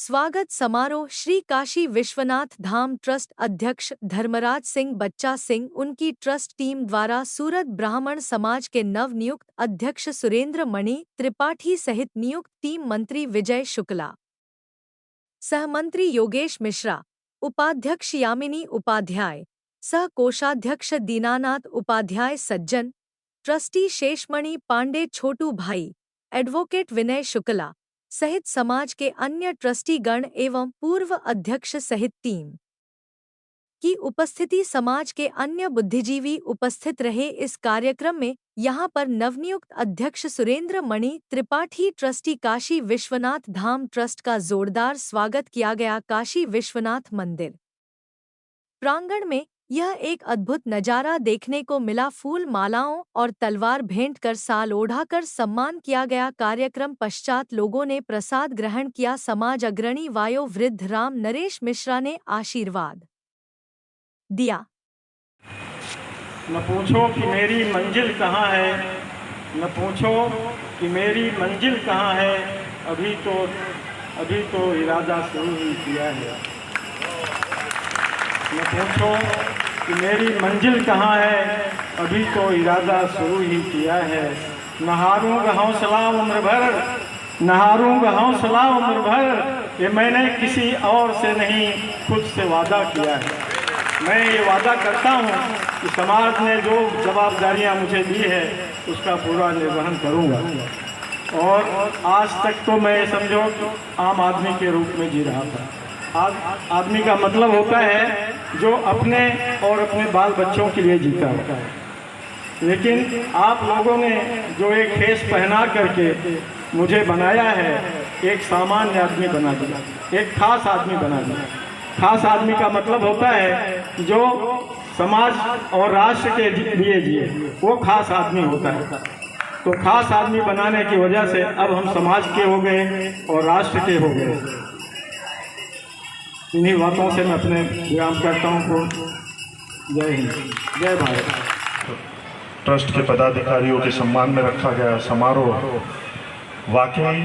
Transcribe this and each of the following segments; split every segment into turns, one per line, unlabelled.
स्वागत समारोह श्री काशी विश्वनाथ धाम ट्रस्ट अध्यक्ष धर्मराज सिंह बच्चा सिंह उनकी ट्रस्ट टीम द्वारा सूरत ब्राह्मण समाज के नव नियुक्त अध्यक्ष सुरेंद्र मणि त्रिपाठी सहित नियुक्त टीम मंत्री विजय शुक्ला, सहमंत्री योगेश मिश्रा, उपाध्यक्ष यामिनी उपाध्याय, सह कोषाध्यक्ष दीनानाथ उपाध्याय सज्जन, ट्रस्टी शेषमणि पांडे छोटू भाई, एडवोकेट विनय शुक्ला सहित समाज के अन्य ट्रस्टी गण एवं पूर्व अध्यक्ष सहित टीम की उपस्थिति समाज के अन्य बुद्धिजीवी उपस्थित रहे। इस कार्यक्रम में यहां पर नवनियुक्त अध्यक्ष सुरेंद्र मणि त्रिपाठी ट्रस्टी काशी विश्वनाथ धाम ट्रस्ट का जोरदार स्वागत किया गया। काशी विश्वनाथ मंदिर प्रांगण में यह एक अद्भुत नजारा देखने को मिला। फूल मालाओं और तलवार भेंट कर साल ओढ़ाकर सम्मान किया गया। कार्यक्रम पश्चात लोगों ने प्रसाद ग्रहण किया। समाज अग्रणी वायो वृद्ध राम नरेश मिश्रा ने आशीर्वाद दिया।
न पूछो कि मेरी मंजिल कहाँ है, न पूछो कि मेरी मंजिल कहाँ है, अभी तो इरादा शुरू ही किया है। न पूछो कि मेरी मंजिल कहाँ है, अभी तो इरादा शुरू ही किया है। न हारूंगा हौसला उम्र भर, न हारूंगा हौसला उम्र भर, ये मैंने किसी और से नहीं खुद से वादा किया है। मैं ये वादा करता हूँ कि समाज ने जो जवाबदारियाँ मुझे दी है उसका पूरा निर्वहन करूँगा। और आज तक तो मैं समझो आम आदमी के रूप में जी रहा था। आदमी का मतलब होता है जो अपने और अपने बाल बच्चों के लिए जीता होता है। लेकिन आप लोगों ने जो एक खेस पहना करके मुझे बनाया है, एक सामान्य आदमी बना दिया, एक खास आदमी बना दिया। खास आदमी का मतलब होता है जो समाज और राष्ट्र के लिए जिए, वो खास आदमी होता है। तो खास आदमी बनाने की वजह से अब हम समाज के हो गए और राष्ट्र के हो गए। इन्हीं बातों से मैं अपने विराम करता हूँ। जय हिंद, जय भारत।
ट्रस्ट के पदाधिकारियों के सम्मान में रखा गया समारोह वाकई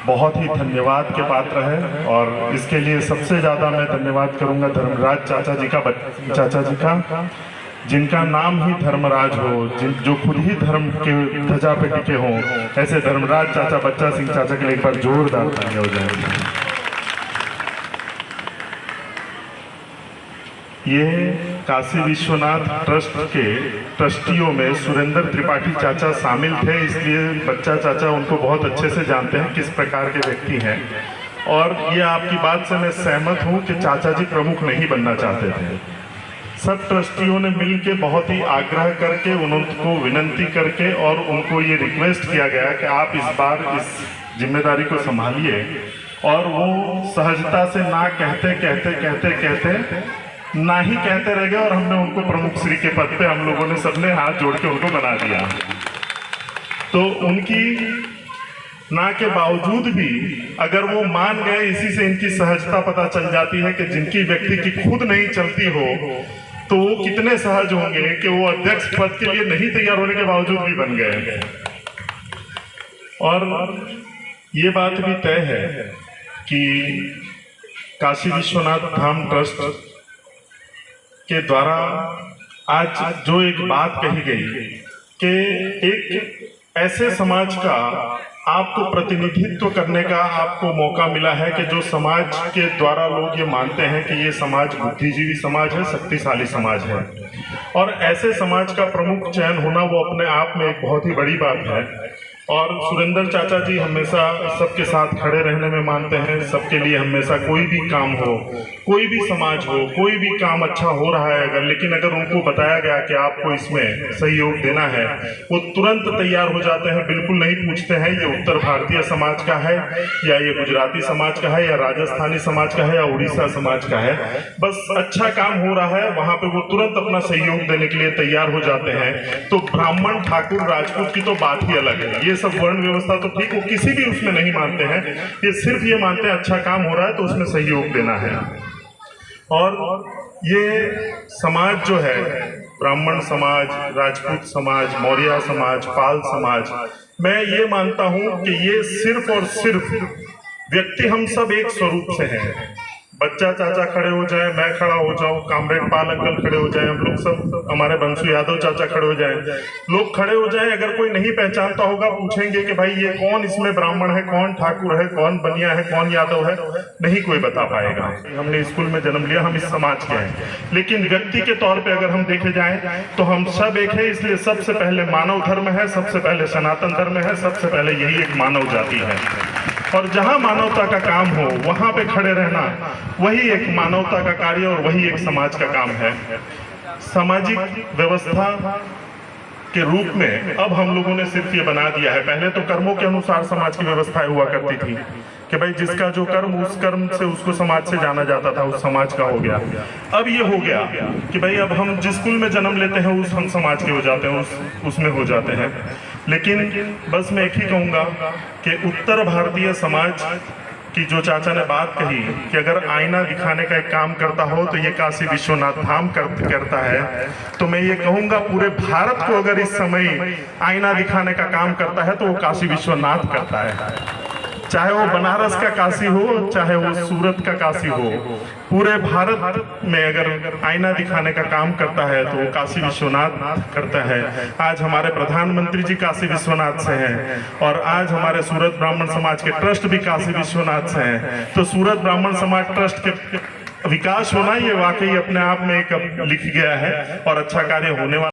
बहुत ही धन्यवाद के पात्र है। और इसके लिए सबसे ज़्यादा मैं धन्यवाद करूंगा धर्मराज चाचा जी का, जिनका नाम ही धर्मराज हो, जो खुद ही धर्म के ध्वजा पे टिके हों। ऐसे धर्मराज चाचा बच्चा सिंह चाचा के लिए एक बार जोरदार तालियां हो जाएंगे। ये काशी विश्वनाथ ट्रस्ट के ट्रस्टियों में सुरेंद्र त्रिपाठी चाचा शामिल थे, इसलिए बच्चा चाचा उनको बहुत अच्छे से जानते हैं किस प्रकार के व्यक्ति हैं। और ये आपकी बात से मैं सहमत हूँ कि चाचा जी प्रमुख नहीं बनना चाहते थे। सब ट्रस्टियों ने मिलकर बहुत ही आग्रह करके उनको विनंती करके और उनको ये रिक्वेस्ट किया गया कि आप इस बार इस जिम्मेदारी को संभालिए। और वो सहजता से ना कहते ना ही कहते रह गए और हमने उनको प्रमुख श्री के पद पे हम लोगों ने सबने हाथ जोड़ के उनको बना दिया। तो उनकी ना के बावजूद भी अगर वो मान गए, इसी से इनकी सहजता पता चल जाती है कि जिनकी व्यक्ति की खुद नहीं चलती हो तो वो कितने सहज होंगे कि वो अध्यक्ष पद के लिए नहीं तैयार होने के बावजूद भी बन गए। और ये बात भी तय है कि काशी विश्वनाथ धाम ट्रस्ट के द्वारा आज जो एक बात कही गई कि एक ऐसे समाज का आपको प्रतिनिधित्व करने का आपको मौका मिला है कि जो समाज के द्वारा लोग ये मानते हैं कि ये समाज बुद्धिजीवी समाज है, शक्तिशाली समाज है। और ऐसे समाज का प्रमुख चयन होना वो अपने आप में एक बहुत ही बड़ी बात है। और सुरेंद्र चाचा जी हमेशा सबके साथ खड़े रहने में मानते हैं। सबके लिए हमेशा कोई भी काम हो, कोई भी समाज हो, कोई भी काम अच्छा हो रहा है लेकिन अगर उनको बताया गया कि आपको इसमें सहयोग देना है, वो तुरंत तैयार हो जाते हैं। बिल्कुल नहीं पूछते हैं ये उत्तर भारतीय समाज का है या ये गुजराती समाज का है या राजस्थानी समाज का है या उड़ीसा समाज का है। बस अच्छा काम हो रहा है वहाँ पे वो तुरंत अपना सहयोग देने के लिए तैयार हो जाते हैं। तो ब्राह्मण ठाकुर राजपूत की तो बात ही अलग है। ये सब वर्ण व्यवस्था तो ठीक, वो किसी भी उसमें नहीं मानते हैं। ये सिर्फ ये मानते हैं अच्छा काम हो रहा है तो उसमें सहयोग देना है। और ये समाज जो है, ब्राह्मण समाज, राजपूत समाज, मौर्य समाज, पाल समाज, मैं ये मानता हूं कि ये सिर्फ और सिर्फ व्यक्ति हम सब एक स्वरूप से हैं। बच्चा चाचा खड़े हो जाए, मैं खड़ा हो जाऊं, कामरेड पाल अंकल खड़े हो जाए, हम लोग सब, हमारे बंसू यादव चाचा खड़े हो जाए, लोग खड़े हो जाए, अगर कोई नहीं पहचानता होगा पूछेंगे कि भाई ये कौन इसमें ब्राह्मण है, कौन ठाकुर है, कौन बनिया है, कौन यादव है, नहीं कोई बता पाएगा। हमने स्कूल में जन्म लिया, हम इस समाज के हैं, लेकिन व्यक्ति के तौर पर अगर हम देखे जाए तो हम सब एक है। इसलिए सबसे पहले मानव धर्म है, सबसे पहले सनातन धर्म है, सबसे पहले यही एक मानव जाति है। और जहां मानवता का काम हो वहां पे खड़े रहना, वही एक मानवता का कार्य और वही एक समाज का काम है। सामाजिक व्यवस्था के रूप में अब हम लोगों ने सिर्फ ये बना दिया है, पहले तो कर्मों के अनुसार समाज की व्यवस्थाएं हुआ करती थी कि भाई जिसका जो कर्म, उस कर्म से उसको समाज से जाना जाता था, उस समाज का हो गया। अब ये हो गया कि भाई अब हम जिस कुल में जन्म लेते हैं उस हम समाज के हो जाते हैं, उसमें हो जाते हैं। लेकिन बस मैं एक ही कहूँगा कि उत्तर भारतीय समाज की जो चाचा ने बात कही कि अगर आईना दिखाने का एक काम करता हो तो ये काशी विश्वनाथ धाम करता है, तो मैं ये कहूँगा पूरे भारत को अगर इस समय आईना दिखाने का काम करता है तो वो काशी विश्वनाथ करता है। चाहे वो बनारस का काशी हो, चाहे वो सूरत का काशी हो, पूरे भारत में अगर आईना दिखाने का काम करता है तो वो काशी विश्वनाथ करता है। आज हमारे प्रधानमंत्री जी काशी विश्वनाथ से हैं और आज हमारे सूरत ब्राह्मण समाज के ट्रस्ट भी काशी विश्वनाथ से हैं। तो सूरत ब्राह्मण समाज ट्रस्ट के विकास होना ये वाकई अपने आप में एक लिख गया है और अच्छा कार्य होने वाला